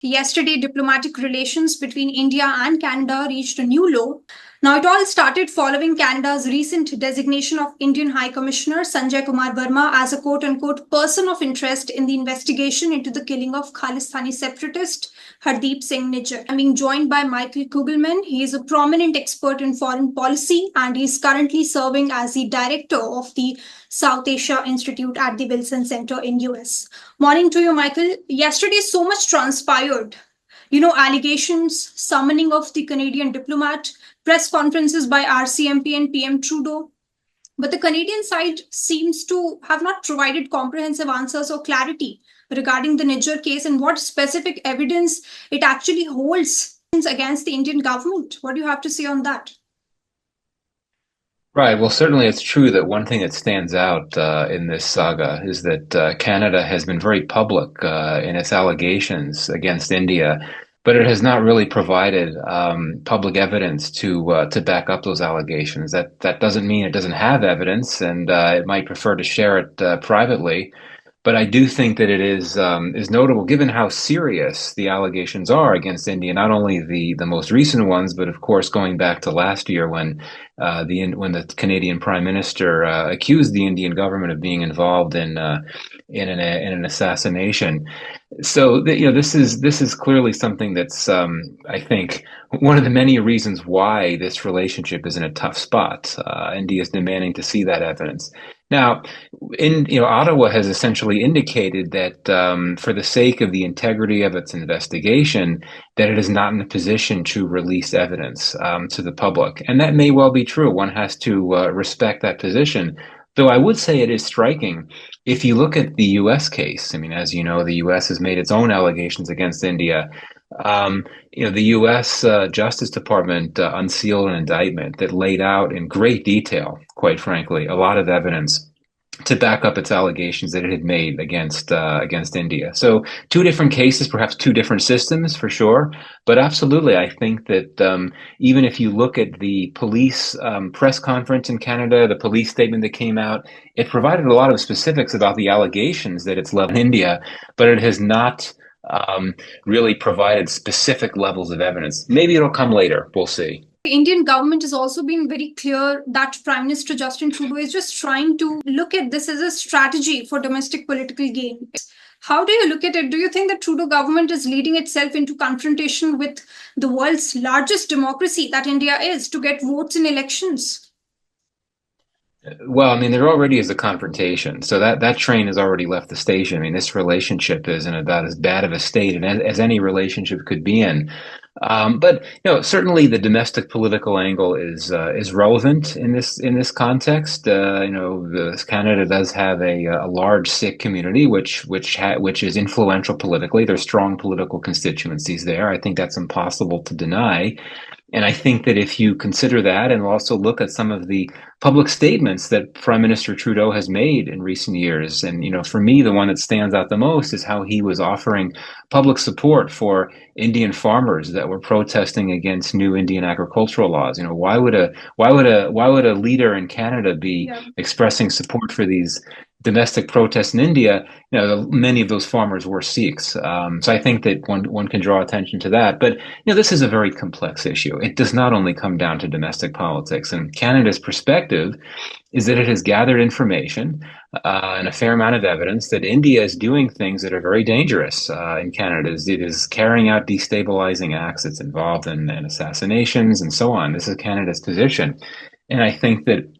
Yesterday, diplomatic relations between India and Canada reached a new low. Now, it all started following Canada's recent designation of Indian High Commissioner Sanjay Kumar Verma as a quote-unquote person of interest in the investigation into the killing of Khalistani separatist Hardeep Singh Nijjar. I'm being joined by Michael Kugelman. He is a prominent expert in foreign policy and he is currently serving as the director of the South Asia Institute at the Wilson Center in US. Morning to you, Michael. Yesterday, so much transpired. Allegations, summoning of the Canadian diplomat, press conferences by RCMP and PM Trudeau. But the Canadian side seems to have not provided comprehensive answers or clarity regarding the Nijjar case and what specific evidence it actually holds against the Indian government. What do you have to say on that? Right. Well, certainly it's true that one thing that stands out in this saga is that Canada has been very public in its allegations against India, but it has not really provided public evidence to back up those allegations. That doesn't mean it doesn't have evidence, and it might prefer to share it privately. But I do think that it is notable, given how serious the allegations are against India. Not only the most recent ones, but of course going back to last year when the Canadian Prime Minister accused the Indian government of being involved in an assassination. So this is clearly something that's I think one of the many reasons why this relationship is in a tough spot. India is demanding to see that evidence. Now, Ottawa has essentially indicated that for the sake of the integrity of its investigation, that it is not in a position to release evidence to the public, and that may well be true. One has to respect that position. Though I would say it is striking if you look at the U.S. case. I mean, as you know, the U.S. has made its own allegations against India. The U.S. Justice Department unsealed an indictment that laid out in great detail, quite frankly, a lot of evidence to back up its allegations that it had made against India. So two different cases, perhaps two different systems for sure, but absolutely, I think that even if you look at the police press conference in Canada, the police statement that came out, it provided a lot of specifics about the allegations that it's leveled in India, but it has not really provided specific levels of evidence. Maybe it'll come later. We'll see. The Indian government has also been very clear that Prime Minister Justin Trudeau is just trying to look at this as a strategy for domestic political gain. How do you look at it? Do you think the Trudeau government is leading itself into confrontation with the world's largest democracy that India is to get votes in elections? Well, I mean, there already is a confrontation, so that train has already left the station. I mean, this relationship is in about as bad of a state as any relationship could be in. But certainly the domestic political angle is relevant in this context. Canada does have a large Sikh community, which is influential politically. There's strong political constituencies there. I think that's impossible to deny. And I think that if you consider that and also look at some of the public statements that Prime Minister Trudeau has made in recent years, and for me, the one that stands out the most is how he was offering public support for Indian farmers that were protesting against new Indian agricultural laws. Why would a leader in Canada be expressing support for these domestic protests in India? Many of those farmers were Sikhs. So I think that one can draw attention to that. But this is a very complex issue. It does not only come down to domestic politics. And Canada's perspective is that it has gathered information and a fair amount of evidence that India is doing things that are very dangerous in Canada. It is carrying out destabilizing acts. It's involved in assassinations and so on. This is Canada's position. And I think that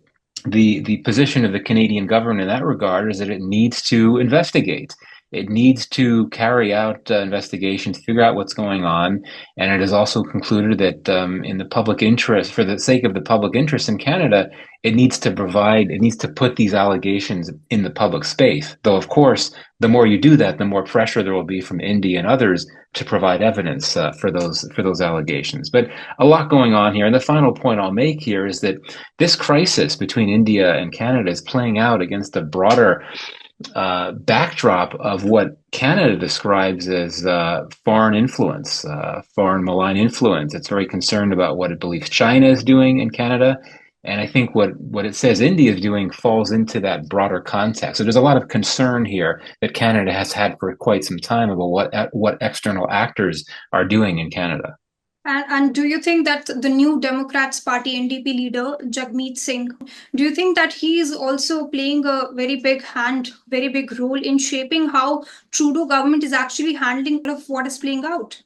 the position of the Canadian government in that regard is that it needs to investigate. It needs to carry out investigations, figure out what's going on, and it has also concluded that in the public interest, for the sake of the public interest in Canada, it needs to put these allegations in the public space. Though, of course, the more you do that, the more pressure there will be from India and others to provide evidence for those allegations. But a lot going on here. And the final point I'll make here is that this crisis between India and Canada is playing out against a broader backdrop of what Canada describes as foreign influence, foreign malign influence. It's very concerned about what it believes China is doing in Canada. And I think what it says India is doing falls into that broader context. So there's a lot of concern here that Canada has had for quite some time about what external actors are doing in Canada. And do you think that the new Democrats Party NDP leader, Jagmeet Singh, do you think that he is also playing a very big hand, very big role in shaping how Trudeau government is actually handling of what is playing out?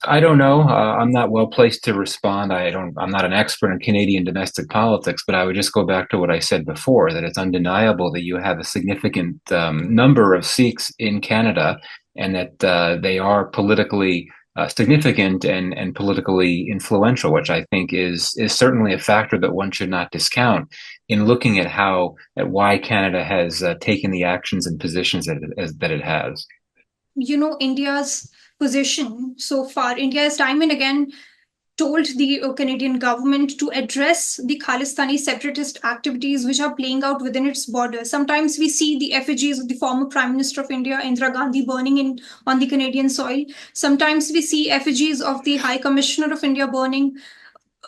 I don't know. I'm not well placed to respond. I'm not an expert in Canadian domestic politics, but I would just go back to what I said before, that it's undeniable that you have a significant number of Sikhs in Canada, and that they are politically significant and politically influential, which I think is certainly a factor that one should not discount in looking at why Canada has taken the actions and positions that it has. India's position so far, India has time and again told the Canadian government to address the Khalistani separatist activities which are playing out within its borders. Sometimes we see the effigies of the former Prime Minister of India, Indira Gandhi, burning on the Canadian soil. Sometimes we see effigies of the High Commissioner of India burning.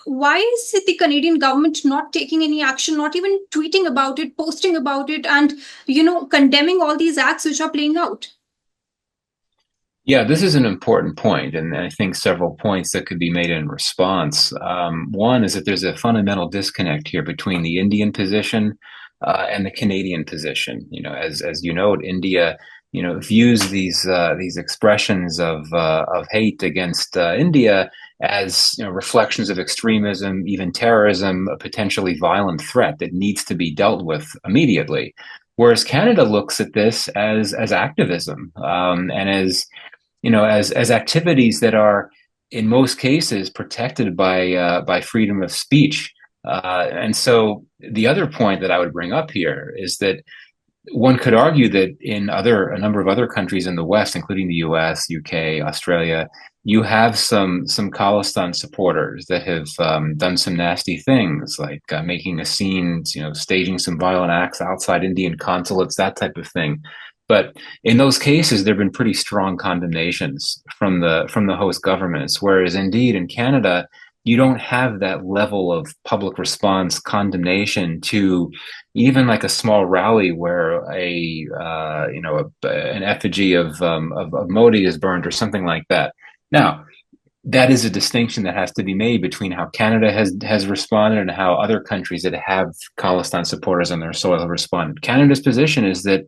Why is it the Canadian government not taking any action, not even tweeting about it, posting about it, and condemning all these acts which are playing out? Yeah, this is an important point, and I think several points that could be made in response. One is that there's a fundamental disconnect here between the Indian position and the Canadian position. As you note, India, views these expressions of hate against India as reflections of extremism, even terrorism, a potentially violent threat that needs to be dealt with immediately. Whereas Canada looks at this as activism and as activities that are in most cases protected by freedom of speech. And so the other point that I would bring up here is that one could argue that in a number of other countries in the West, including the US, UK, Australia, you have some Khalistan supporters that have done some nasty things, like making a scene, staging some violent acts outside Indian consulates, that type of thing. But in those cases, there have been pretty strong condemnations from the host governments, whereas indeed in Canada, you don't have that level of public response condemnation to even like a small rally where an effigy of Modi is burned or something like that. Now, that is a distinction that has to be made between how Canada has responded and how other countries that have Khalistan supporters on their soil have responded. Canada's position is that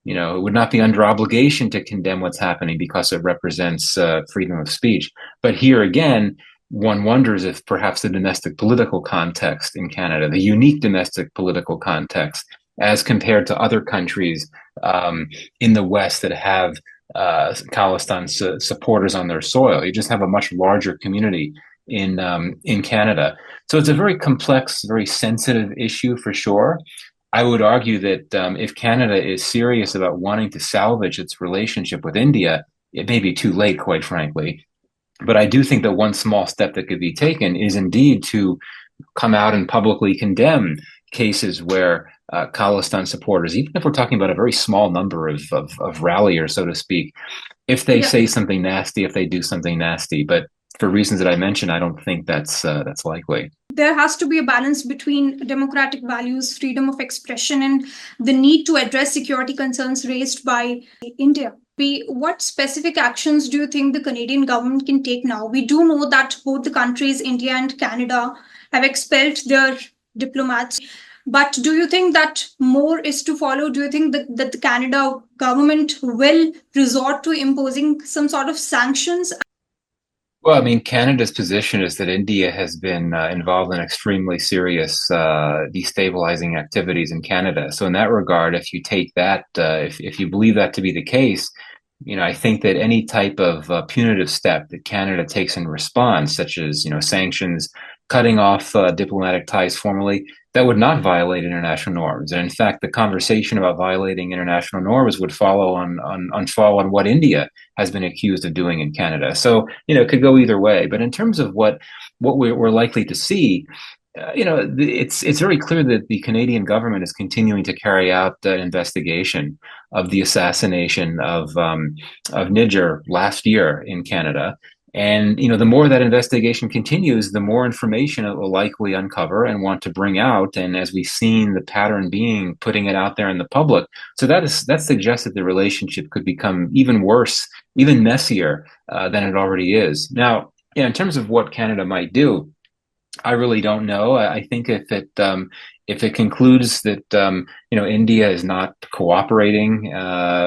it would not be under obligation to condemn what's happening because it represents freedom of speech. But here again, one wonders if perhaps the domestic political context in Canada, the unique domestic political context, as compared to other countries in the West that have Khalistan supporters on their soil, you just have a much larger community in Canada. So it's a very complex, very sensitive issue for sure. I would argue that if Canada is serious about wanting to salvage its relationship with India, it may be too late, quite frankly. But I do think that one small step that could be taken is indeed to come out and publicly condemn cases where Khalistan supporters, even if we're talking about a very small number of ralliers, so to speak, if they say something nasty, if they do something nasty. But for reasons that I mentioned, I don't think that's likely. There has to be a balance between democratic values, freedom of expression, and the need to address security concerns raised by India. What specific actions do you think the Canadian government can take now? We do know that both the countries, India and Canada, have expelled their diplomats. But do you think that more is to follow? Do you think that the Canada government will resort to imposing some sort of sanctions? Well, I mean, Canada's position is that India has been involved in extremely serious destabilizing activities in Canada. So in that regard, if you take that, if you believe that to be the case, I think that any type of punitive step that Canada takes in response, such as, sanctions, cutting off diplomatic ties formally, that would not violate international norms. And in fact, the conversation about violating international norms would fall on what India has been accused of doing in Canada. So, it could go either way. But in terms of what we're likely to see, it's very clear that the Canadian government is continuing to carry out an investigation of the assassination of Niger last year in Canada. And the more that investigation continues, the more information it will likely uncover and want to bring out. And as we've seen the pattern being, putting it out there in the public. So that suggests that the relationship could become even worse, even messier than it already is. Now, in terms of what Canada might do, I really don't know. I think if it concludes that India is not cooperating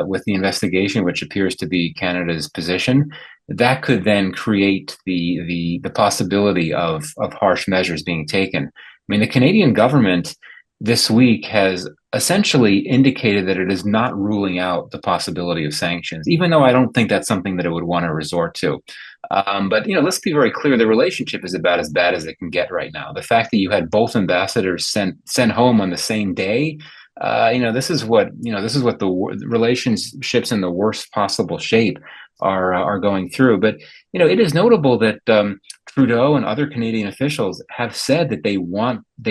with the investigation, which appears to be Canada's position, that could then create the possibility of harsh measures being taken. I mean, the Canadian government this week has essentially indicated that it is not ruling out the possibility of sanctions, even though I don't think that's something that it would want to resort to. But let's be very clear: the relationship is about as bad as it can get right now. The fact that you had both ambassadors sent home on the same day, this is what the relationships in the worst possible shape are going through. But it is notable that Trudeau and other Canadian officials have said that they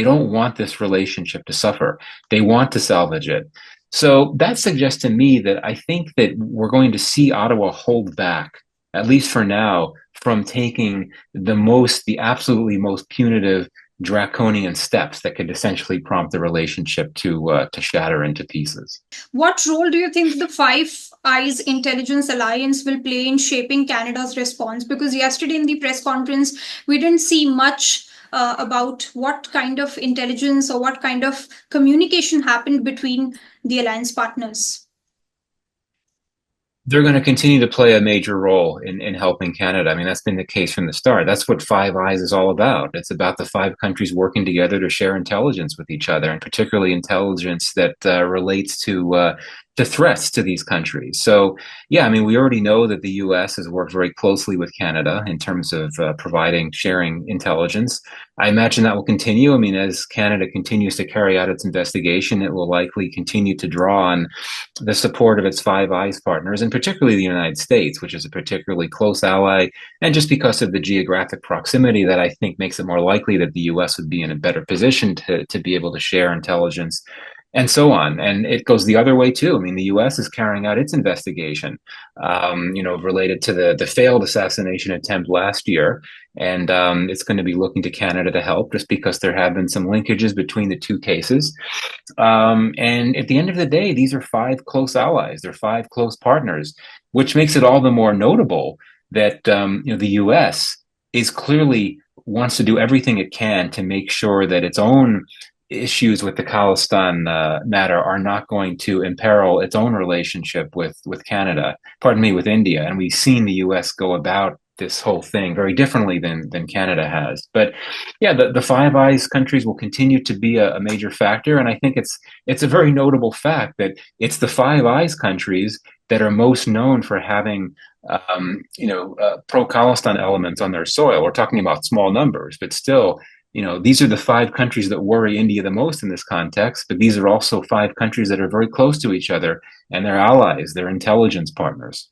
don't want this relationship to suffer. They want to salvage it. So that suggests to me that I think that we're going to see Ottawa hold back, at least for now, from taking the absolutely most punitive, draconian steps that could essentially prompt the relationship to shatter into pieces. What role do you think the Five Eyes Intelligence Alliance will play in shaping Canada's response? Because yesterday in the press conference, we didn't see much about what kind of intelligence or what kind of communication happened between the alliance partners. They're going to continue to play a major role in helping Canada. I mean, that's been the case from the start. That's what Five Eyes is all about. It's about the five countries working together to share intelligence with each other, and particularly intelligence that relates to threats to these countries. So, yeah, I mean, we already know that the U.S. has worked very closely with Canada in terms of sharing intelligence. I imagine that will continue. I mean, as Canada continues to carry out its investigation, it will likely continue to draw on the support of its Five Eyes partners, and particularly the United States, which is a particularly close ally. And just because of the geographic proximity, that I think makes it more likely that the U.S. would be in a better position to be able to share intelligence, and so on. And it goes the other way too. I mean, the U.S. is carrying out its investigation, related to the failed assassination attempt last year, and it's going to be looking to Canada to help, just because there have been some linkages between the two cases. And at the end of the day, these are five close allies. They're five close partners, which makes it all the more notable that the U.S. is clearly wants to do everything it can to make sure that its own issues with the Khalistani matter are not going to imperil its own relationship with India. And we've seen the U.S. go about this whole thing very differently than Canada has. But yeah, the Five Eyes countries will continue to be a major factor. And I think it's a very notable fact that it's the Five Eyes countries that are most known for having pro-Khalistan elements on their soil. We're talking about small numbers, but still, these are the five countries that worry India the most in this context, but these are also five countries that are very close to each other, and they're allies, they're intelligence partners.